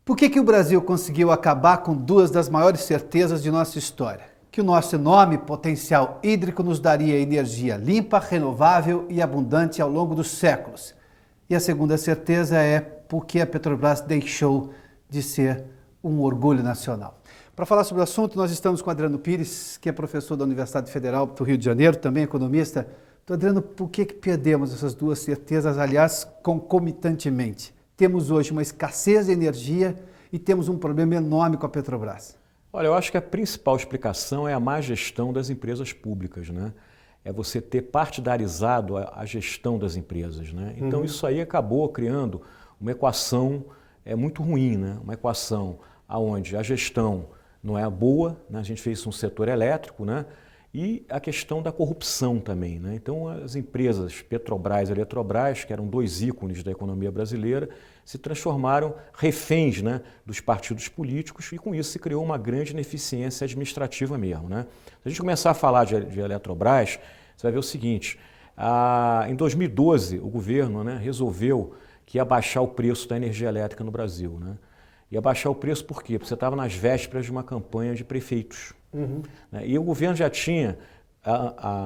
Por que o Brasil conseguiu acabar com duas das maiores certezas de nossa história? Que o nosso enorme potencial hídrico nos daria energia limpa, renovável e abundante ao longo dos séculos. E a segunda certeza é por que a Petrobras deixou de ser um orgulho nacional. Para falar sobre o assunto, nós estamos com o Adriano Pires, que é professor da Universidade Federal do Rio de Janeiro, também economista. Então, Adriano, por que perdemos essas duas certezas, aliás, concomitantemente? Temos hoje uma escassez de energia e temos um problema enorme com a Petrobras. Olha, eu acho que a principal explicação é a má gestão das empresas públicas, né? É você ter partidarizado a gestão das empresas, né? Então isso aí acabou criando uma equação muito ruim, né? Uma equação onde a gestão não é boa, né? A gente fez isso no setor elétrico, né? E a questão da corrupção também, né? Então as empresas Petrobras e Eletrobras, que eram dois ícones da economia brasileira, se transformaram reféns, né, dos partidos políticos e com isso se criou uma grande ineficiência administrativa mesmo, né? Se a gente começar a falar de Eletrobras, você vai ver o seguinte, em 2012 o governo, né, resolveu que ia baixar o preço da energia elétrica no Brasil, né? Ia baixar o preço por quê? Porque você estava nas vésperas de uma campanha de prefeitos. Né? E o governo já tinha,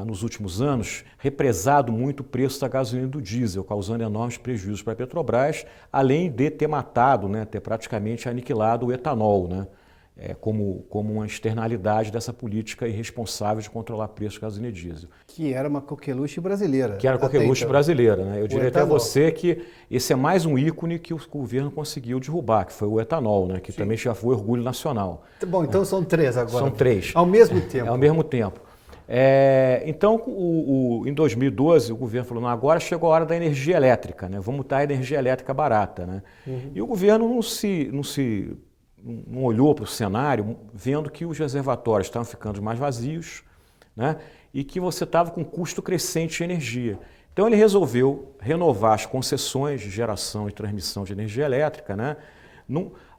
nos últimos anos, represado muito o preço da gasolina e do diesel, causando enormes prejuízos para a Petrobras, além de ter matado, né, ter praticamente aniquilado o etanol, né, como uma externalidade dessa política irresponsável de controlar preço de gasolina e diesel. Que era uma coqueluche brasileira. Que era coqueluche então brasileira, né? Eu diria até a etanol. você que esse é mais um ícone que o governo conseguiu derrubar, que foi o etanol, né? Que Sim. também já foi orgulho nacional. Bom, então são três agora. São três. Ao mesmo tempo. Ao mesmo tempo. Então, em 2012, o governo falou, não, agora chegou a hora da energia elétrica, né? Vamos dar energia elétrica barata, né? E o governo não olhou para o cenário, vendo que os reservatórios estavam ficando mais vazios, né? E que você estava com custo crescente de energia. Então ele resolveu renovar as concessões de geração e transmissão de energia elétrica, né?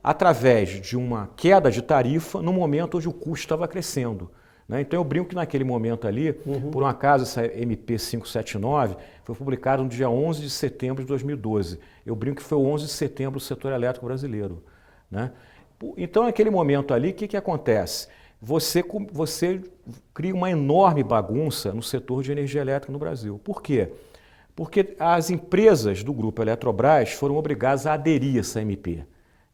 Através de uma queda de tarifa no momento onde o custo estava crescendo. Né? Então eu brinco que naquele momento ali, por um acaso essa MP 579 foi publicada no dia 11 de setembro de 2012. Eu brinco que foi o 11 de setembro do setor elétrico brasileiro. Né? Então naquele momento ali, o que acontece? Você cria uma enorme bagunça no setor de energia elétrica no Brasil. Por quê? Porque as empresas do grupo Eletrobras foram obrigadas a aderir a essa MP.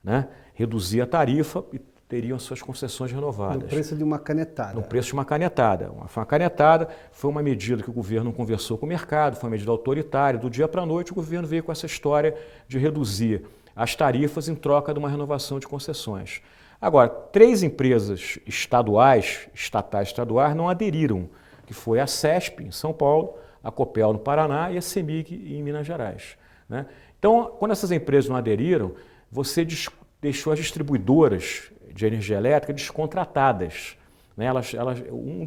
Né? Reduzir a tarifa e teriam suas concessões renovadas. No preço de uma canetada. No preço de uma canetada. Uma canetada foi uma medida que o governo não conversou com o mercado, foi uma medida autoritária. Do dia para a noite o governo veio com essa história de reduzir as tarifas em troca de uma renovação de concessões. Agora, três empresas estatais não aderiram, que foi a CESP em São Paulo, a Copel no Paraná e a CEMIG em Minas Gerais. Né? Então, quando essas empresas não aderiram, você deixou as distribuidoras de energia elétrica descontratadas. Né? Uma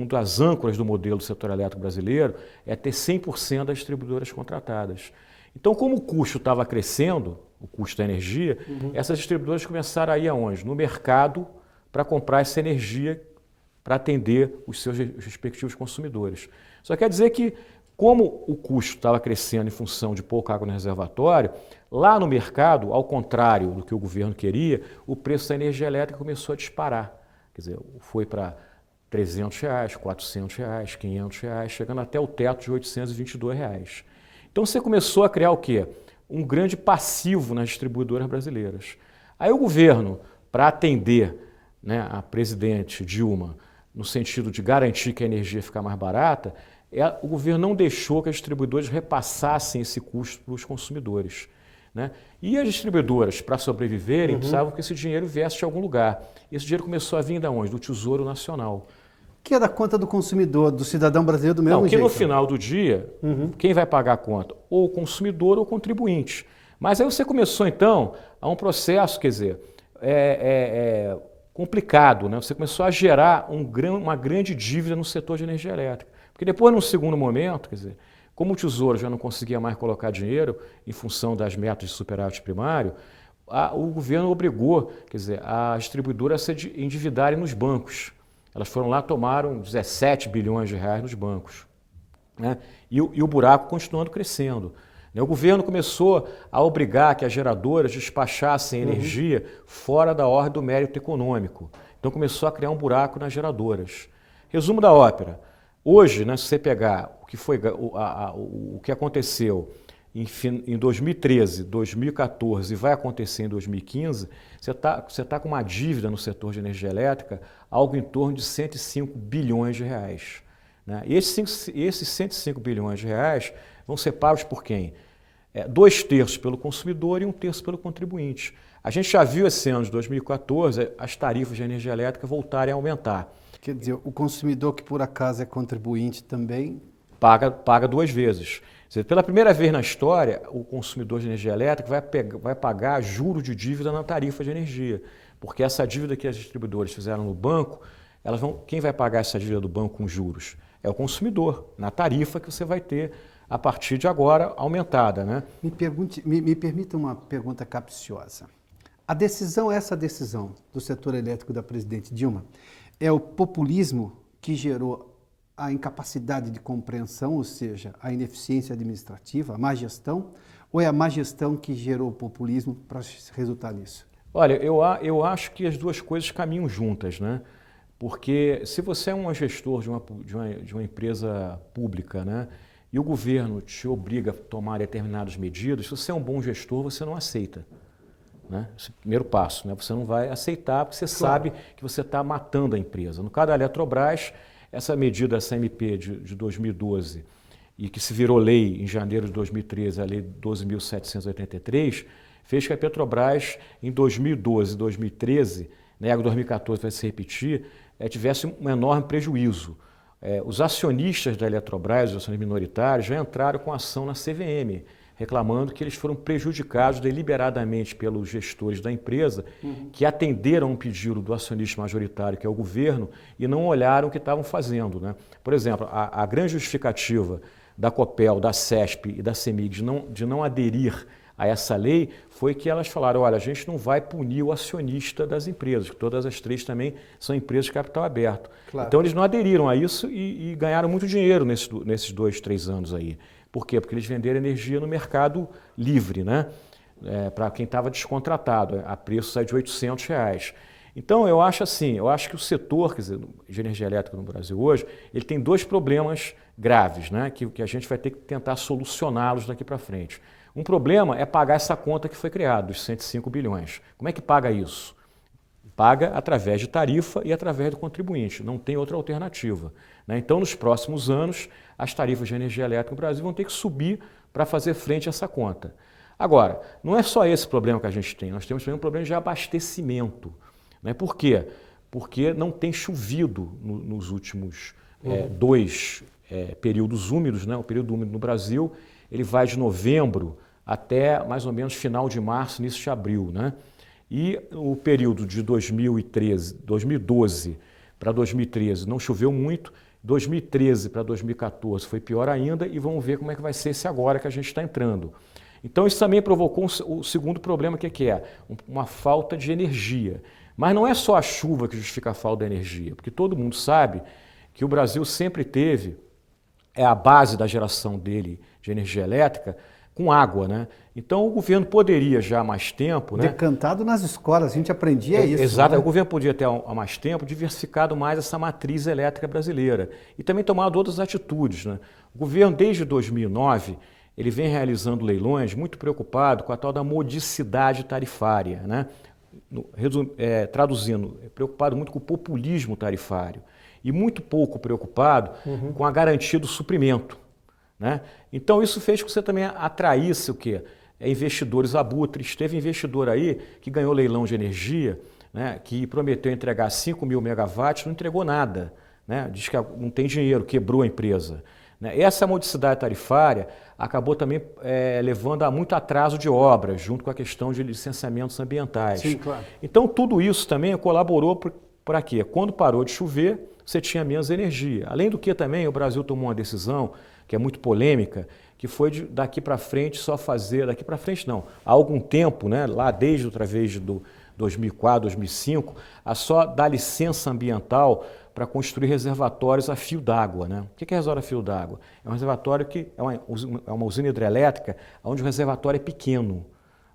das âncoras do modelo do setor elétrico brasileiro é ter 100% das distribuidoras contratadas. Então, como o custo estava crescendo, o custo da energia, essas distribuidoras começaram a ir aonde? No mercado para comprar essa energia para atender os seus respectivos consumidores. Só quer dizer que, como o custo estava crescendo em função de pouca água no reservatório, lá no mercado, ao contrário do que o governo queria, o preço da energia elétrica começou a disparar. Quer dizer, foi para R$300, R$400, R$500, chegando até o teto de R$822. Então você começou a criar o quê? Um grande passivo nas distribuidoras brasileiras. Aí o governo, para atender, né, a presidente Dilma, no sentido de garantir que a energia ia ficar mais barata, o governo não deixou que as distribuidoras repassassem esse custo para os consumidores. Né? E as distribuidoras, para sobreviverem, precisavam que esse dinheiro viesse de algum lugar. E esse dinheiro começou a vir de onde? Do Tesouro Nacional. Que é da conta do consumidor, do cidadão brasileiro do mesmo jeito. Porque no final do dia, quem vai pagar a conta? Ou o consumidor ou o contribuinte. Mas aí você começou então a um processo, quer dizer, complicado, né? Você começou a gerar uma grande dívida no setor de energia elétrica. Porque depois, num segundo momento, quer dizer, como o Tesouro já não conseguia mais colocar dinheiro em função das metas de superávit primário, o governo obrigou, quer dizer, as distribuidoras a se endividarem nos bancos. Elas foram lá, tomaram 17 bilhões de reais nos bancos. Né? E o buraco continuando crescendo. O governo começou a obrigar que as geradoras despachassem energia fora da ordem do mérito econômico. Então começou a criar um buraco nas geradoras. Resumo da ópera. Hoje, né, se você pegar o que aconteceu em 2013, 2014 e vai acontecer em 2015, você tá com uma dívida no setor de energia elétrica algo em torno de 105 bilhões de reais. Né? E esses 105 bilhões de reais vão ser pagos por quem? 2/3 pelo consumidor e 1/3 pelo contribuinte. A gente já viu esse ano de 2014 as tarifas de energia elétrica voltarem a aumentar. Quer dizer, o consumidor que por acaso é contribuinte também paga 2 vezes. Quer dizer, pela primeira vez na história, o consumidor de energia elétrica vai pagar juros de dívida na tarifa de energia, porque essa dívida que as distribuidoras fizeram no banco, quem vai pagar essa dívida do banco com juros? É o consumidor, na tarifa que você vai ter a partir de agora aumentada, né? Me permita uma pergunta capciosa. Essa decisão do setor elétrico da presidente Dilma é o populismo que gerou a incapacidade de compreensão, ou seja, a ineficiência administrativa, a má gestão, ou é a má gestão que gerou o populismo para resultar nisso? Olha, eu acho que as duas coisas caminham juntas, né? Porque se você é um gestor de uma empresa pública, né, e o governo te obriga a tomar determinadas medidas, se você é um bom gestor, você não aceita. Né? Esse é o primeiro passo, né? Você não vai aceitar porque você sabe que você está matando a empresa. No caso da Eletrobras, essa medida, essa MP de 2012, e que se virou lei em janeiro de 2013, a lei 12.783, fez que a Petrobras, em 2012 e 2013, né, 2014 vai se repetir, tivesse um enorme prejuízo. Os acionistas da Eletrobras, os acionistas minoritários, já entraram com ação na CVM, reclamando que eles foram prejudicados deliberadamente pelos gestores da empresa, que atenderam um pedido do acionista majoritário, que é o governo, e não olharam o que estavam fazendo. Né? Por exemplo, a grande justificativa da Copel, da CESP e da CEMIG de não aderir a essa lei foi que elas falaram, olha, a gente não vai punir o acionista das empresas, que todas as três também são empresas de capital aberto. Claro. Então eles não aderiram a isso e ganharam muito dinheiro nesses 2, 3 anos aí. Por quê? Porque eles venderam energia no mercado livre, né? Para quem estava descontratado, a preços aí de R$800. Então eu acho que o setor, quer dizer, de energia elétrica no Brasil hoje, ele tem 2 problemas graves, né? Que a gente vai ter que tentar solucioná-los daqui para frente. Um problema é pagar essa conta que foi criada, dos 105 bilhões. Como é que paga isso? Paga através de tarifa e através do contribuinte, não tem outra alternativa. Né? Então, nos próximos anos, as tarifas de energia elétrica no Brasil vão ter que subir para fazer frente a essa conta. Agora, não é só esse problema que a gente tem, nós temos também um problema de abastecimento. Né? Por quê? Porque não tem chovido nos últimos 2 períodos úmidos, né? O período úmido no Brasil, ele vai de novembro até mais ou menos final de março, início de abril, né? E o período de 2012 para 2013 não choveu muito, 2013 para 2014 foi pior ainda e vamos ver como é que vai ser esse agora que a gente está entrando. Então isso também provocou o segundo problema que é uma falta de energia. Mas não é só a chuva que justifica a falta de energia, porque todo mundo sabe que o Brasil sempre teve a base da geração dele de energia elétrica com água, né? Então o governo poderia já há mais tempo... Decantado nas escolas, a gente aprendia isso. Exato, né? O governo podia ter há mais tempo diversificado mais essa matriz elétrica brasileira e também tomado outras atitudes, né? O governo desde 2009 ele vem realizando leilões muito preocupado com a tal da modicidade tarifária, né? Traduzindo, preocupado muito com o populismo tarifário e muito pouco preocupado com a garantia do suprimento. Né? Então isso fez com que você também atraísse o quê? Investidores abutres. Teve investidor aí que ganhou leilão de energia, né? Que prometeu entregar 5.000 megawatts, não entregou nada. Né? Diz que não tem dinheiro, quebrou a empresa. Né? Essa modicidade tarifária acabou também levando a muito atraso de obras, junto com a questão de licenciamentos ambientais. Sim, claro. Então tudo isso também colaborou para quê? Quando parou de chover, você tinha menos energia. Além do que também o Brasil tomou uma decisão que é muito polêmica, que foi daqui para frente só fazer, daqui para frente não, há algum tempo, né, lá desde outra vez do 2004, 2005, a só dar licença ambiental para construir reservatórios a fio d'água. Né? O que é reservatório a fio d'água? É um reservatório que é uma usina hidrelétrica onde o reservatório é pequeno.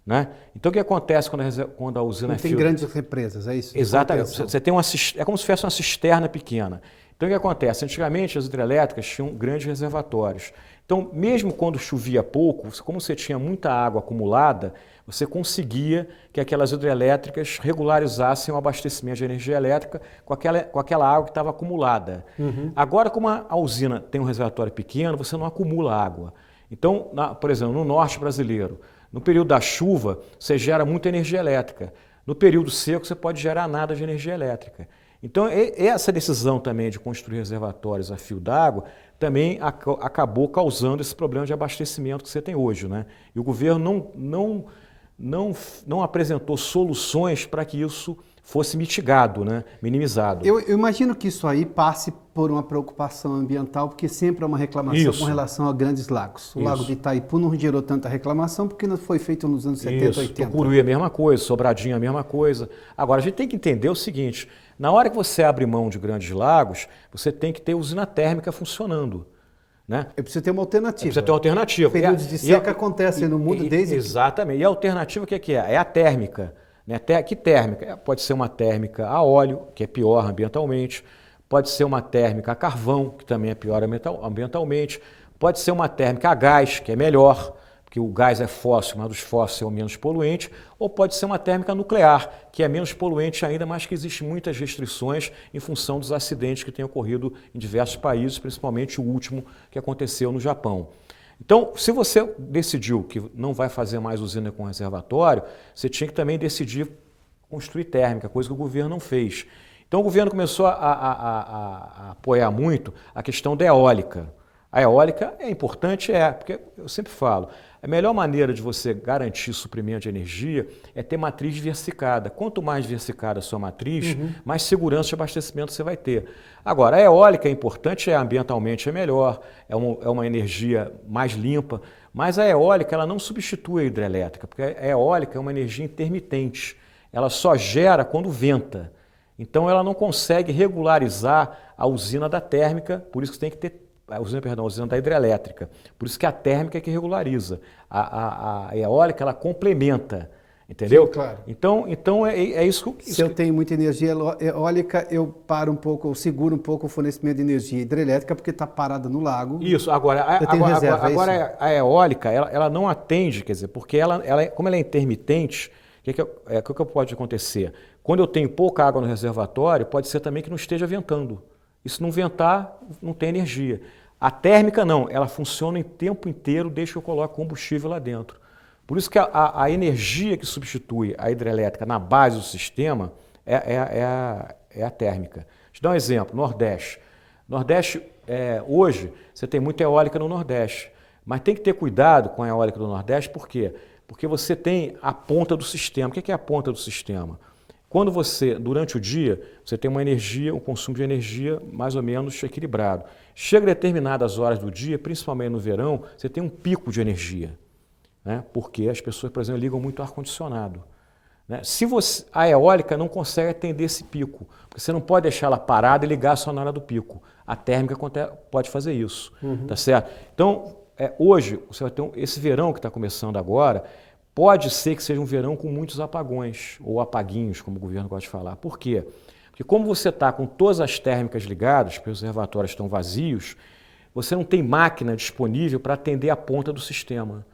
Né? Então o que acontece quando a usina não tem grandes represas, é isso? Exatamente. Você tem é como se fosse uma cisterna pequena. Então o que acontece? Antigamente as hidrelétricas tinham grandes reservatórios. Então mesmo quando chovia pouco, como você tinha muita água acumulada, você conseguia que aquelas hidrelétricas regularizassem o abastecimento de energia elétrica com aquela água que estava acumulada. Agora, como a usina tem um reservatório pequeno, você não acumula água. Então, por exemplo, no norte brasileiro, no período da chuva, você gera muita energia elétrica. No período seco, você pode gerar nada de energia elétrica. Então, essa decisão também de construir reservatórios a fio d'água também acabou causando esse problema de abastecimento que você tem hoje. Né? E o governo não apresentou soluções para que isso fosse mitigado, né? Minimizado. Eu imagino que isso aí passe por uma preocupação ambiental, porque sempre há uma reclamação com relação a grandes lagos. O lago de Itaipu não gerou tanta reclamação porque não foi feito nos anos 70, 80. Tucuruí é a mesma coisa, Sobradinho é a mesma coisa. Agora, a gente tem que entender o seguinte, na hora que você abre mão de grandes lagos, você tem que ter usina térmica funcionando. Né? É preciso ter uma alternativa. Precisa ter uma alternativa. Períodos de seca acontecem no mundo desde... Exatamente. E a alternativa o que é? É a térmica. Né? Que térmica? Pode ser uma térmica a óleo, que é pior ambientalmente. Pode ser uma térmica a carvão, que também é pior ambientalmente. Pode ser uma térmica a gás, que é melhor, porque o gás é fóssil, mas os fósseis são menos poluentes. Ou pode ser uma térmica nuclear, que é menos poluente ainda, mas que existem muitas restrições em função dos acidentes que têm ocorrido em diversos países, principalmente o último que aconteceu no Japão. Então, se você decidiu que não vai fazer mais usina com reservatório, você tinha que também decidir construir térmica, coisa que o governo não fez. Então, o governo começou a apoiar muito a questão da eólica. A eólica é importante, porque eu sempre falo, a melhor maneira de você garantir suprimento de energia é ter matriz diversificada. Quanto mais diversificada a sua matriz, mais segurança de abastecimento você vai ter. Agora, a eólica é importante, ambientalmente é melhor, é uma energia mais limpa, mas a eólica ela não substitui a hidrelétrica, porque a eólica é uma energia intermitente, ela só gera quando venta. Então, ela não consegue regularizar a usina da térmica, por isso que você tem que ter a usina da hidrelétrica. Por isso que a térmica é que regulariza. A eólica, ela complementa, entendeu? Sim, claro. Então é isso. Se eu tenho muita energia eólica, eu paro um pouco, eu seguro um pouco o fornecimento de energia hidrelétrica, porque está parada no lago. Isso, agora a eólica, ela não atende, quer dizer, porque como ela é intermitente, o que pode acontecer? Quando eu tenho pouca água no reservatório, pode ser também que não esteja ventando. E se não ventar, não tem energia. A térmica não, ela funciona em tempo inteiro desde que eu coloque combustível lá dentro. Por isso que a energia que substitui a hidrelétrica na base do sistema é a térmica. Deixa eu dar um exemplo, Nordeste. Nordeste, hoje, você tem muita eólica no Nordeste, mas tem que ter cuidado com a eólica do Nordeste, por quê? Porque você tem a ponta do sistema. O que é a ponta do sistema? Quando durante o dia, você tem um consumo de energia mais ou menos equilibrado. Chega a determinadas horas do dia, principalmente no verão, você tem um pico de energia. Né? Porque as pessoas, por exemplo, ligam muito ar-condicionado. Né? A eólica não consegue atender esse pico, porque você não pode deixar ela parada e ligar só na hora do pico. A térmica pode fazer isso. Tá certo? Então, hoje, você vai ter esse verão que está começando agora, pode ser que seja um verão com muitos apagões, ou apaguinhos, como o governo gosta de falar. Por quê? Porque como você está com todas as térmicas ligadas, porque os reservatórios estão vazios, você não tem máquina disponível para atender a ponta do sistema.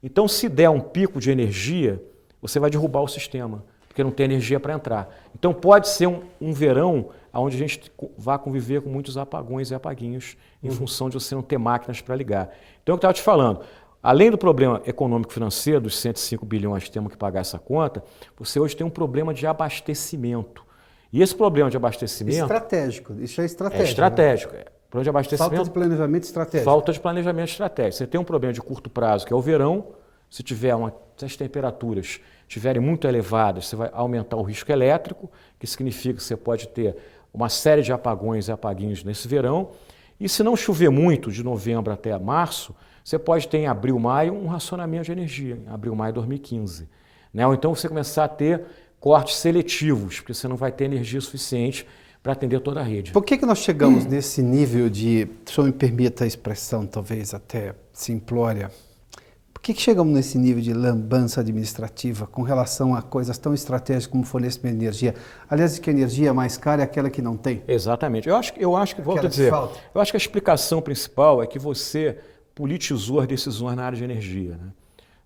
Então, se der um pico de energia, você vai derrubar o sistema, porque não tem energia para entrar. Então, pode ser um verão onde a gente vai conviver com muitos apagões e apaguinhos em função de você não ter máquinas para ligar. Então, é o que eu estava te falando. Além do problema econômico-financeiro, dos 105 bilhões que temos que pagar essa conta, você hoje tem um problema de abastecimento. E esse problema de abastecimento... Estratégico, isso é estratégico. É estratégico. Né? Problema de abastecimento... Falta de planejamento estratégico. Falta de planejamento estratégico. Você tem um problema de curto prazo, que é o verão. Se as temperaturas estiverem muito elevadas, você vai aumentar o risco elétrico, que significa que você pode ter uma série de apagões e apaguinhos nesse verão. E se não chover muito, de novembro até março, você pode ter em abril, maio, um racionamento de energia, em abril, maio de 2015. Né? Ou então você começar a ter cortes seletivos, porque você não vai ter energia suficiente para atender toda a rede. Por que nós chegamos nesse nível de, se eu me permita a expressão, talvez até simplória, por que chegamos nesse nível de lambança administrativa com relação a coisas tão estratégicas como fornecimento de energia? Aliás, que a energia mais cara é aquela que não tem. Exatamente. Eu acho que volto a dizer, eu acho que a explicação principal é que você politizou as decisões na área de energia, né?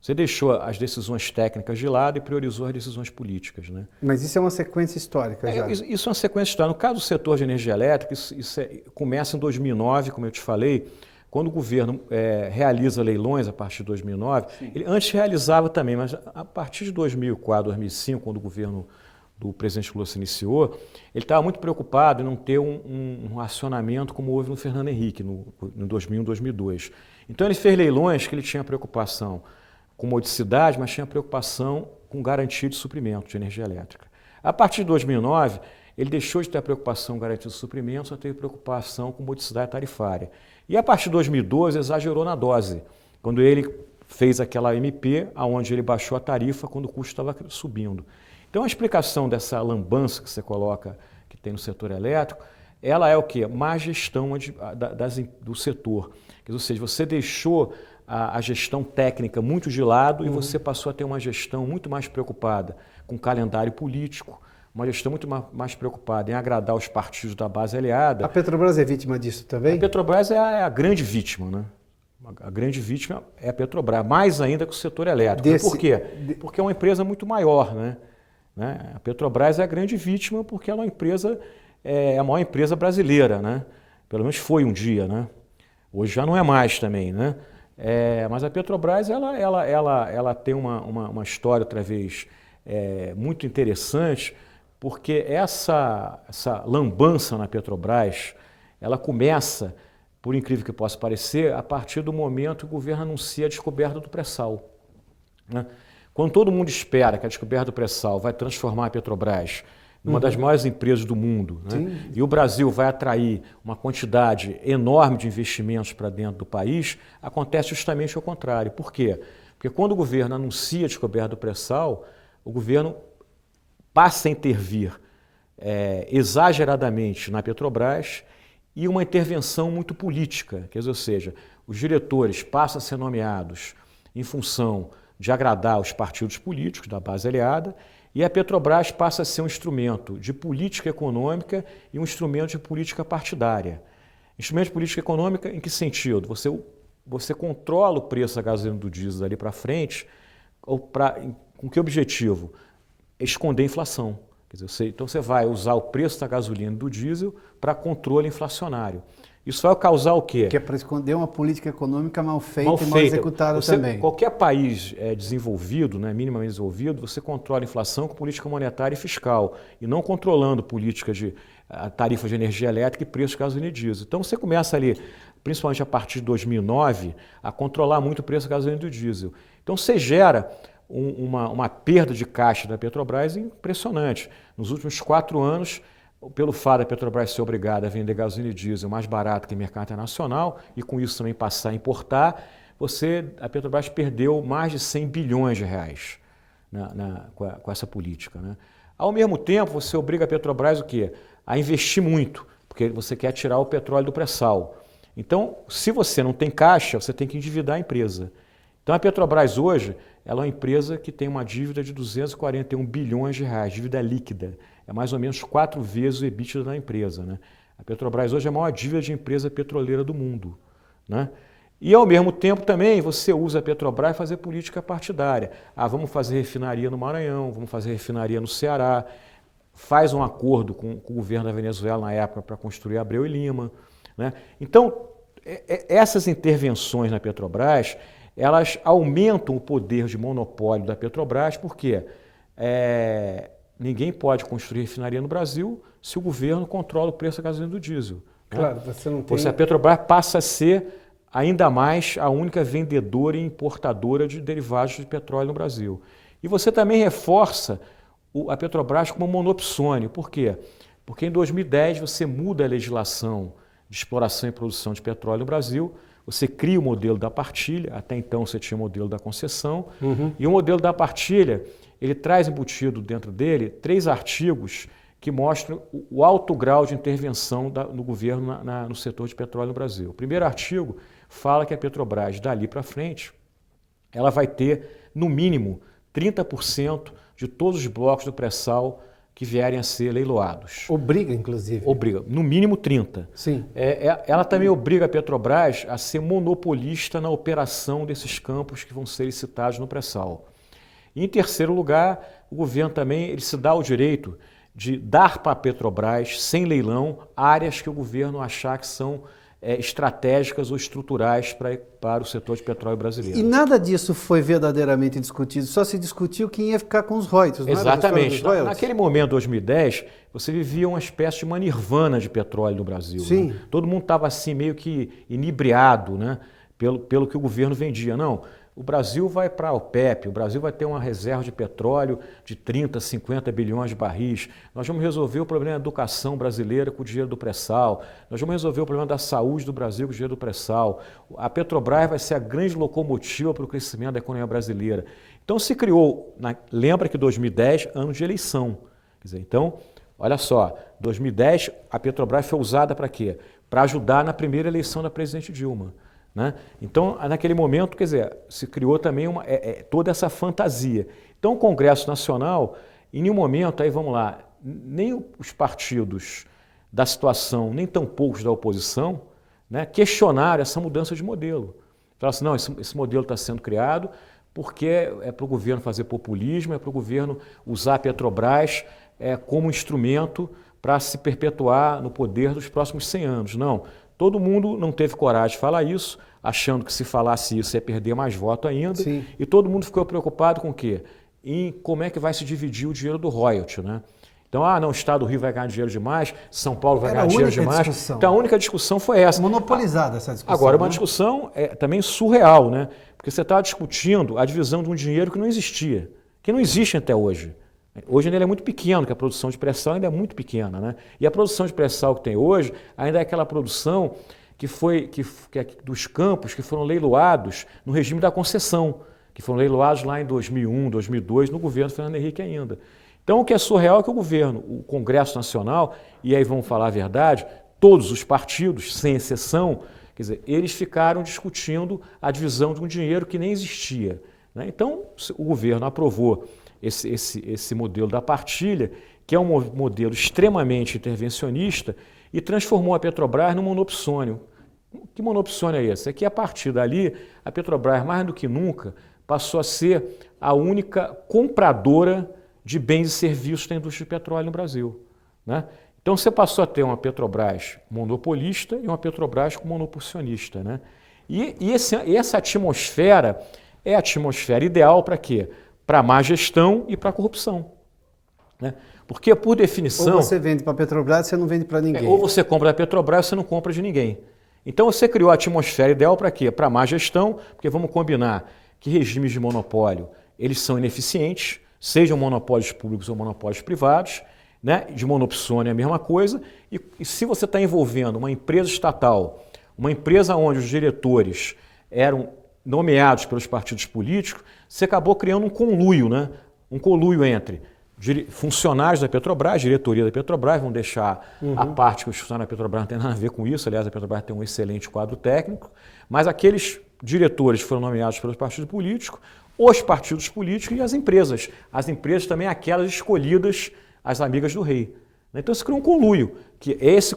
Você deixou as decisões técnicas de lado e priorizou as decisões políticas, né? Mas isso é uma sequência histórica já. Isso é uma sequência histórica. No caso do setor de energia elétrica, começa em 2009, como eu te falei, quando o governo realiza leilões a partir de 2009, ele antes realizava também, mas a partir de 2004, 2005, quando o governo do presidente Lula se iniciou, ele estava muito preocupado em não ter um racionamento como houve no Fernando Henrique, em 2001, 2002. Então ele fez leilões que ele tinha preocupação com modicidade, mas tinha preocupação com garantia de suprimento de energia elétrica. A partir de 2009, ele deixou de ter a preocupação com garantia de suprimento, só teve preocupação com modicidade tarifária. E a partir de 2012, exagerou na dose, quando ele fez aquela MP, onde ele baixou a tarifa quando o custo estava subindo. Então a explicação dessa lambança que você coloca, que tem no setor elétrico, ela é o quê? Má gestão do setor. Ou seja, você deixou a gestão técnica muito de lado e você passou a ter uma gestão muito mais preocupada com o calendário político, uma gestão muito mais preocupada em agradar os partidos da base aliada. A Petrobras é vítima disso também? A Petrobras é a grande vítima, né? A grande vítima é a Petrobras, mais ainda que o setor elétrico. Por quê? Porque é uma empresa muito maior, né? A Petrobras é a grande vítima porque ela é a maior empresa brasileira, né? Pelo menos foi um dia, né? Hoje já não é mais também, né? Mas a Petrobras ela tem uma história outra vez muito interessante, porque essa lambança na Petrobras, ela começa, por incrível que possa parecer, a partir do momento que o governo anuncia a descoberta do pré-sal, né? Quando todo mundo espera que a descoberta do pré-sal vai transformar a Petrobras numa das maiores empresas do mundo, né? E o Brasil vai atrair uma quantidade enorme de investimentos para dentro do país, acontece justamente o contrário. Por quê? Porque quando o governo anuncia a descoberta do pré-sal, o governo passa a intervir exageradamente na Petrobras e uma intervenção muito política, ou seja, os diretores passam a ser nomeados em função de agradar os partidos políticos da base aliada, e a Petrobras passa a ser um instrumento de política econômica e um instrumento de política partidária. Instrumento de política econômica em que sentido? Você controla o preço da gasolina do diesel dali para frente, com que objetivo? Esconder a inflação. Então você vai usar o preço da gasolina e do diesel para controle inflacionário. Isso vai causar o quê? Que é para esconder uma política econômica mal feita e mal executada também. Qualquer país desenvolvido, né, minimamente desenvolvido, você controla a inflação com política monetária e fiscal, e não controlando política de tarifa de energia elétrica e preço de gasolina e diesel. Então você começa ali, principalmente a partir de 2009, a controlar muito o preço da gasolina e do diesel. Então você gera uma perda de caixa da Petrobras impressionante. Nos últimos 4 anos, pelo fato da Petrobras ser obrigada a vender gasolina e diesel mais barato que o mercado internacional e com isso também passar a importar, a Petrobras perdeu mais de 100 bilhões de reais com essa política, né? Ao mesmo tempo, você obriga a Petrobras o quê? A investir muito, porque você quer tirar o petróleo do pré-sal. Então, se você não tem caixa, você tem que endividar a empresa. Então, a Petrobras hoje ela é uma empresa que tem uma dívida de 241 bilhões de reais, dívida líquida. É mais ou menos 4 vezes o EBITDA da empresa, né? A Petrobras hoje é a maior dívida de empresa petroleira do mundo, né? E ao mesmo tempo também você usa a Petrobras para fazer política partidária. Vamos fazer refinaria no Maranhão, vamos fazer refinaria no Ceará, faz um acordo com o governo da Venezuela na época para construir Abreu e Lima, né? Então, essas intervenções na Petrobras, elas aumentam o poder de monopólio da Petrobras, porque ninguém pode construir refinaria no Brasil se o governo controla o preço da gasolina e do diesel, né? Claro, você não tem... A Petrobras passa a ser ainda mais a única vendedora e importadora de derivados de petróleo no Brasil. E você também reforça a Petrobras como monopsônio. Por quê? Porque em 2010 você muda a legislação de exploração e produção de petróleo no Brasil, você cria o modelo da partilha, até então você tinha o modelo da concessão, e o modelo da partilha, ele traz embutido dentro dele 3 artigos que mostram o alto grau de intervenção do governo no setor de petróleo no Brasil. O primeiro artigo fala que a Petrobras, dali para frente, ela vai ter, no mínimo, 30% de todos os blocos do pré-sal que vierem a ser leiloados. Obriga, inclusive. Obriga, no mínimo 30%. Sim. Ela também obriga a Petrobras a ser monopolista na operação desses campos que vão ser licitados no pré-sal. E, em terceiro lugar, o governo também ele se dá o direito de dar para a Petrobras, sem leilão, áreas que o governo achar que são estratégicas ou estruturais para o setor de petróleo brasileiro. E nada disso foi verdadeiramente discutido, só se discutiu quem ia ficar com os royalties. Exatamente. Naquele momento, 2010, você vivia uma espécie de uma nirvana de petróleo no Brasil. Sim. Né? Todo mundo estava assim meio que inebriado, né? pelo que o governo vendia. Não, o Brasil vai para a OPEP, o Brasil vai ter uma reserva de petróleo de 30, 50 bilhões de barris. Nós vamos resolver o problema da educação brasileira com o dinheiro do pré-sal. Nós vamos resolver o problema da saúde do Brasil com o dinheiro do pré-sal. A Petrobras vai ser a grande locomotiva para o crescimento da economia brasileira. Então se criou, lembra que 2010, ano de eleição. Quer dizer, então, olha só, 2010 a Petrobras foi usada para quê? Para ajudar na primeira eleição da presidente Dilma. Né? Então, naquele momento, quer dizer, se criou também toda essa fantasia. Então, o Congresso Nacional, em nenhum momento, aí vamos lá, nem os partidos da situação, nem tampouco os da oposição, né, questionaram essa mudança de modelo. Falaram assim, não, esse modelo está sendo criado porque é para o governo fazer populismo, é para o governo usar a Petrobras como instrumento para se perpetuar no poder dos próximos 100 anos. Não. Todo mundo não teve coragem de falar isso, achando que se falasse isso ia perder mais voto ainda. Sim. E todo mundo ficou preocupado com o quê? Em como é que vai se dividir o dinheiro do royalty, né? Então, não, o Estado do Rio vai ganhar dinheiro demais, São Paulo vai ganhar dinheiro demais. Discussão. Então, a única discussão foi essa. Monopolizada essa discussão. Agora, uma discussão também surreal, né? Porque você está discutindo a divisão de um dinheiro que não existia, que não existe até hoje. Hoje ainda é muito pequeno, que a produção de pré-sal ainda é muito pequena, né? E a produção de pré-sal que tem hoje ainda é aquela produção que é dos campos que foram leiloados no regime da concessão, que foram leiloados lá em 2001, 2002, no governo Fernando Henrique ainda. Então o que é surreal é que o governo, o Congresso Nacional, e aí vamos falar a verdade, todos os partidos, sem exceção, quer dizer, eles ficaram discutindo a divisão de um dinheiro que nem existia, né? Então o governo aprovou esse modelo da partilha, que é um modelo extremamente intervencionista, e transformou a Petrobras num monopsônio. Que monopsônio é esse? É que a partir dali, a Petrobras, mais do que nunca, passou a ser a única compradora de bens e serviços da indústria de petróleo no Brasil, né? Então você passou a ter uma Petrobras monopolista e uma Petrobras monoposicionista, né? E essa atmosfera é a atmosfera ideal para quê? Para má gestão e para corrupção, né? Porque, por definição... Ou você vende para a Petrobras, você não vende para ninguém. Ou você compra da Petrobras, você não compra de ninguém. Então, você criou a atmosfera ideal para quê? Para má gestão, porque vamos combinar que regimes de monopólio, eles são ineficientes, sejam monopólios públicos ou monopólios privados, né? De monopsônio é a mesma coisa. E se você está envolvendo uma empresa estatal, uma empresa onde os diretores eram nomeados pelos partidos políticos, você acabou criando um conluio, né? Um conluio entre funcionários da Petrobras, diretoria da Petrobras, vão deixar a parte que os funcionários da Petrobras não tem nada a ver com isso, aliás, a Petrobras tem um excelente quadro técnico, mas aqueles diretores foram nomeados pelos partidos políticos, os partidos políticos e as empresas. As empresas também aquelas escolhidas, as amigas do rei. Então se cria um conluio, que esse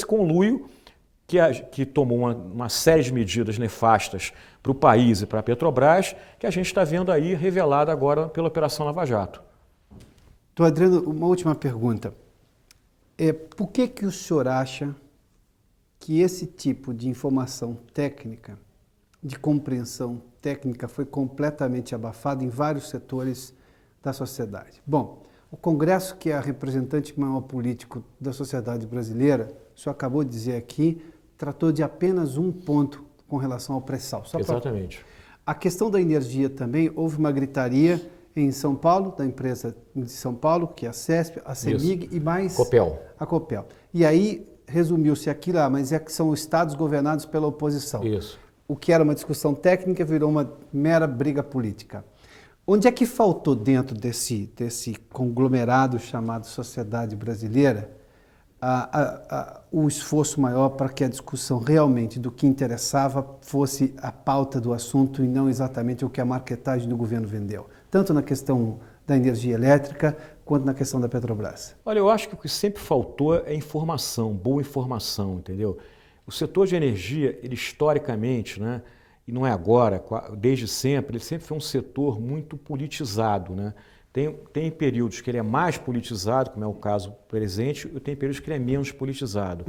conluio que tomou uma série de medidas nefastas para o país e para a Petrobras, que a gente está vendo aí revelada agora pela Operação Lava Jato. Então, Adriano, uma última pergunta. Por que o senhor acha que esse tipo de informação técnica, de compreensão técnica, foi completamente abafado em vários setores da sociedade? Bom, o Congresso, que é a representante maior político da sociedade brasileira, o senhor acabou de dizer aqui, tratou de apenas um ponto com relação ao pré-sal. Exatamente. A questão da energia também, houve uma gritaria em São Paulo, da empresa de São Paulo, que é a CESP, a CEMIG e mais... Copel. A Copel. E aí resumiu-se aquilo, mas é que são estados governados pela oposição. Isso. O que era uma discussão técnica virou uma mera briga política. Onde é que faltou dentro desse conglomerado chamado sociedade brasileira o esforço maior para que a discussão realmente do que interessava fosse a pauta do assunto e não exatamente o que a marketagem do governo vendeu? Tanto na questão da energia elétrica quanto na questão da Petrobras. Olha, eu acho que o que sempre faltou é informação, boa informação, entendeu? O setor de energia, ele historicamente, né, e não é agora, desde sempre, ele sempre foi um setor muito politizado, né? Tem períodos que ele é mais politizado, como é o caso presente, e tem períodos que ele é menos politizado.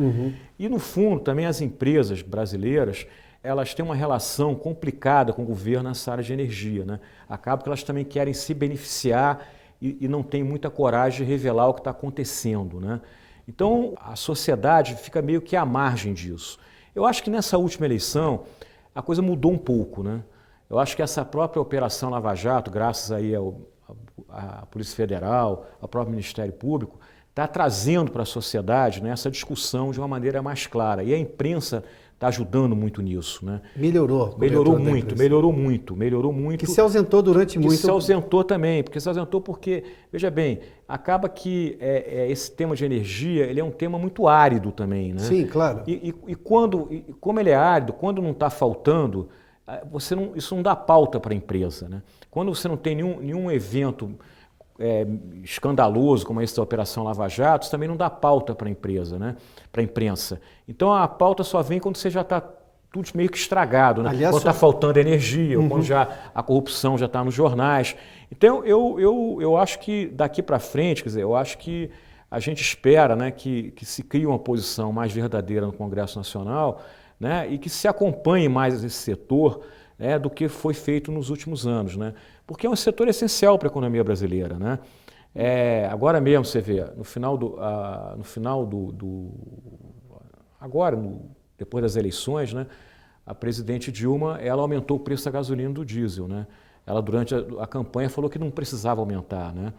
E, no fundo, também as empresas brasileiras, elas têm uma relação complicada com o governo nessa área de energia, né? Acaba que elas também querem se beneficiar e não têm muita coragem de revelar o que está acontecendo, né? Então, a sociedade fica meio que à margem disso. Eu acho que nessa última eleição, a coisa mudou um pouco, né? Eu acho que essa própria Operação Lava Jato, graças aí à Polícia Federal, ao próprio Ministério Público, está trazendo para a sociedade, né, essa discussão de uma maneira mais clara. E a imprensa está ajudando muito nisso, né? Melhorou muito. Que se ausentou durante muito. Que se ausentou também, porque, veja bem, acaba que esse tema de energia, ele é um tema muito árido também, né? Sim, claro. Como ele é árido, quando não está faltando, isso não dá pauta para a empresa, né? Quando você não tem nenhum evento escandaloso como esse da Operação Lava Jato, isso também não dá pauta para a empresa, né? Para a imprensa. Então a pauta só vem quando você já está tudo meio que estragado, né? Aliás, quando está faltando energia, ou quando já a corrupção já está nos jornais. Então eu acho que daqui para frente, quer dizer, eu acho que a gente espera, né, que se crie uma posição mais verdadeira no Congresso Nacional, né, e que se acompanhe mais esse setor, né, do que foi feito nos últimos anos, né? Porque é um setor essencial para a economia brasileira, né? Agora mesmo você vê, depois das eleições, né, a presidente Dilma, ela aumentou o preço da gasolina e do diesel, né? Ela durante a campanha falou que não precisava aumentar, né?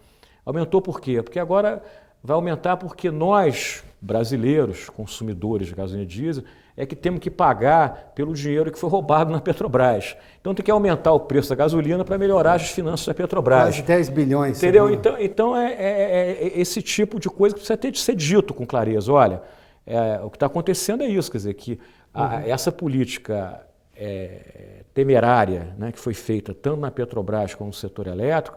Aumentou por quê? Porque agora vai aumentar porque nós, brasileiros, consumidores de gasolina e diesel, é que temos que pagar pelo dinheiro que foi roubado na Petrobras. Então tem que aumentar o preço da gasolina para melhorar as finanças da Petrobras. Quase 10 bilhões. Entendeu? Então é esse tipo de coisa que precisa ter de ser dito com clareza. Olha, o que está acontecendo é isso, quer dizer, que essa política temerária, né, que foi feita tanto na Petrobras como no setor elétrico,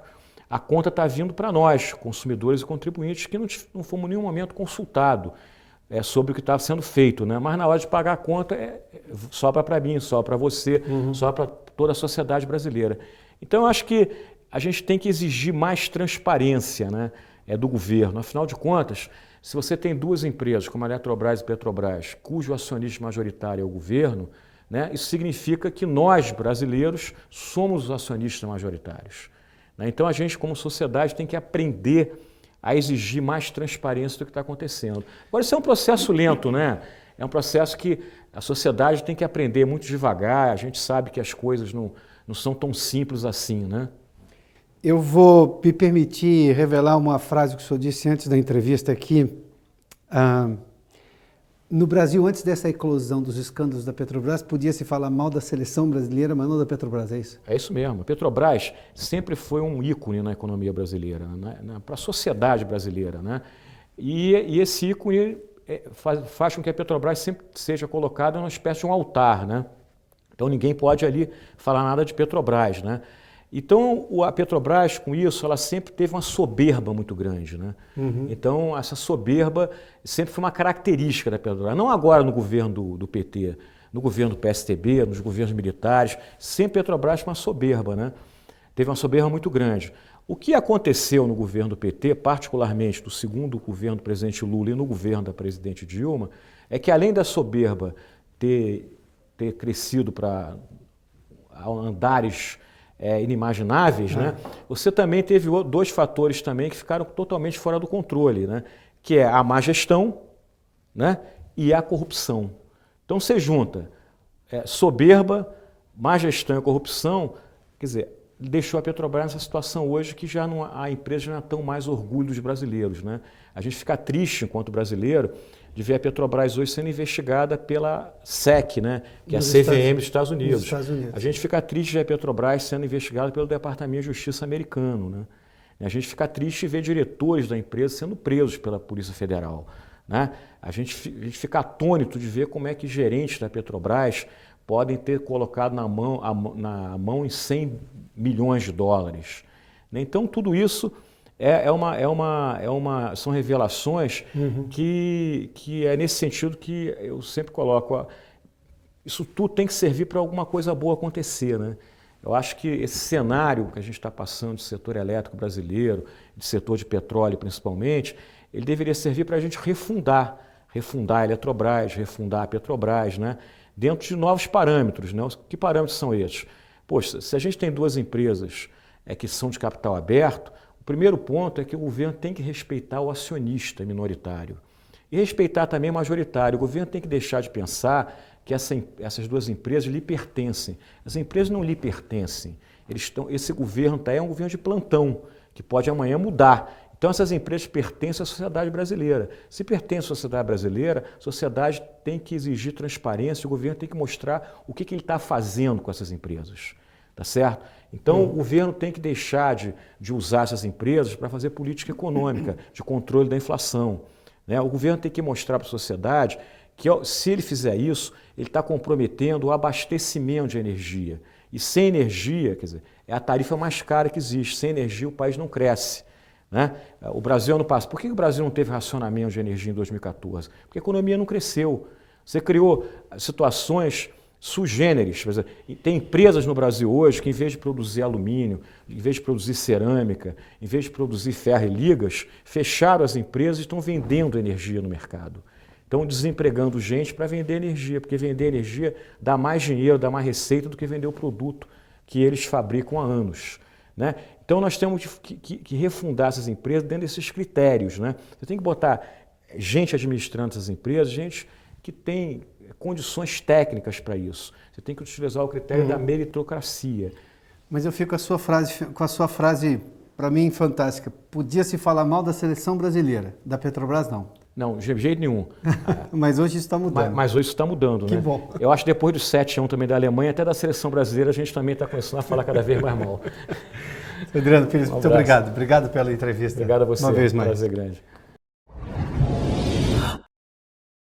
a conta está vindo para nós, consumidores e contribuintes, que não fomos em nenhum momento consultados sobre o que estava sendo feito, né? Mas na hora de pagar a conta, sobra para mim, sobra para você, sobra para toda a sociedade brasileira. Então eu acho que a gente tem que exigir mais transparência, né, do governo. Afinal de contas, se você tem duas empresas, como a Eletrobras e a Petrobras, cujo acionista majoritário é o governo, né, isso significa que nós, brasileiros, somos os acionistas majoritários. Então a gente, como sociedade, tem que aprender a exigir mais transparência do que está acontecendo. Agora, isso é um processo lento, né? É um processo que a sociedade tem que aprender muito devagar, a gente sabe que as coisas não são tão simples assim, né? Eu vou me permitir revelar uma frase que o senhor disse antes da entrevista aqui. No Brasil, antes dessa eclosão dos escândalos da Petrobras, podia-se falar mal da seleção brasileira, mas não da Petrobras, é isso? É isso mesmo. A Petrobras sempre foi um ícone na economia brasileira, né? Para a sociedade brasileira, né? E esse ícone faz com que a Petrobras sempre seja colocada numa espécie de um altar, né? Então ninguém pode ali falar nada de Petrobras, né? Então a Petrobras, com isso, ela sempre teve uma soberba muito grande, né? Então essa soberba sempre foi uma característica da Petrobras, não agora no governo do PT, no governo do PSDB, nos governos militares, sempre a Petrobras foi uma soberba, né? Teve uma soberba muito grande. O que aconteceu no governo do PT, particularmente do segundo governo do presidente Lula e no governo da presidente Dilma, é que além da soberba ter crescido para andares inimagináveis, né? Você também teve dois fatores também que ficaram totalmente fora do controle, né? Que é a má gestão, né, e a corrupção. Então você junta soberba, má gestão e corrupção, quer dizer, deixou a Petrobras nessa situação hoje que a empresa já não é tão mais orgulho dos brasileiros, né? A gente fica triste enquanto brasileiro de ver a Petrobras hoje sendo investigada pela SEC, né? Que é a CVM dos Estados Unidos. A gente fica triste de ver a Petrobras sendo investigada pelo Departamento de Justiça americano, né? A gente fica triste de ver diretores da empresa sendo presos pela Polícia Federal, né? A gente fica atônito de ver como é que gerentes da Petrobras podem ter colocado na mão em 100 milhões de dólares. Né? Então, tudo isso são revelações que é nesse sentido que eu sempre coloco. Isso tudo tem que servir para alguma coisa boa acontecer, né? Eu acho que esse cenário que a gente está passando de setor elétrico brasileiro, de setor de petróleo principalmente, ele deveria servir para a gente refundar a Eletrobras, refundar a Petrobras, né? Dentro de novos parâmetros, né? Que parâmetros são esses? Poxa, se a gente tem duas empresas que são de capital aberto, o primeiro ponto é que o governo tem que respeitar o acionista minoritário e respeitar também o majoritário. O governo tem que deixar de pensar que essas duas empresas lhe pertencem. As empresas não lhe pertencem. Esse governo é um governo de plantão, que pode amanhã mudar. Então essas empresas pertencem à sociedade brasileira. Se pertence à sociedade brasileira, a sociedade tem que exigir transparência, o governo tem que mostrar o que ele está fazendo com essas empresas. Tá certo? Então o governo tem que deixar de usar essas empresas para fazer política econômica, de controle da inflação. Né? O governo tem que mostrar para a sociedade que, se ele fizer isso, ele está comprometendo o abastecimento de energia. E sem energia, quer dizer, é a tarifa mais cara que existe. Sem energia o país não cresce. Né? O Brasil, ano passado, por que o Brasil não teve racionamento de energia em 2014? Porque a economia não cresceu. Você criou situações sui generis. Tem empresas no Brasil hoje que, em vez de produzir alumínio, em vez de produzir cerâmica, em vez de produzir ferro e ligas, fecharam as empresas e estão vendendo energia no mercado. Estão desempregando gente para vender energia, porque vender energia dá mais dinheiro, dá mais receita do que vender o produto que eles fabricam há anos. Né? Então nós temos que refundar essas empresas dentro desses critérios. Né? Você tem que botar gente administrando essas empresas, gente que tem condições técnicas para isso. Você tem que utilizar o critério da meritocracia. Mas eu fico com a sua frase, para mim, fantástica. Podia se falar mal da seleção brasileira, da Petrobras não. Não, de jeito nenhum. Mas hoje isso está mudando. Mas hoje isso está mudando, que né? Bom. Eu acho que depois do 7-1 também da Alemanha, até da seleção brasileira, a gente também está começando a falar cada vez mais mal. Adriano Pires, muito obrigado. Obrigado pela entrevista. Obrigado a você. Uma vez mais. Prazer grande.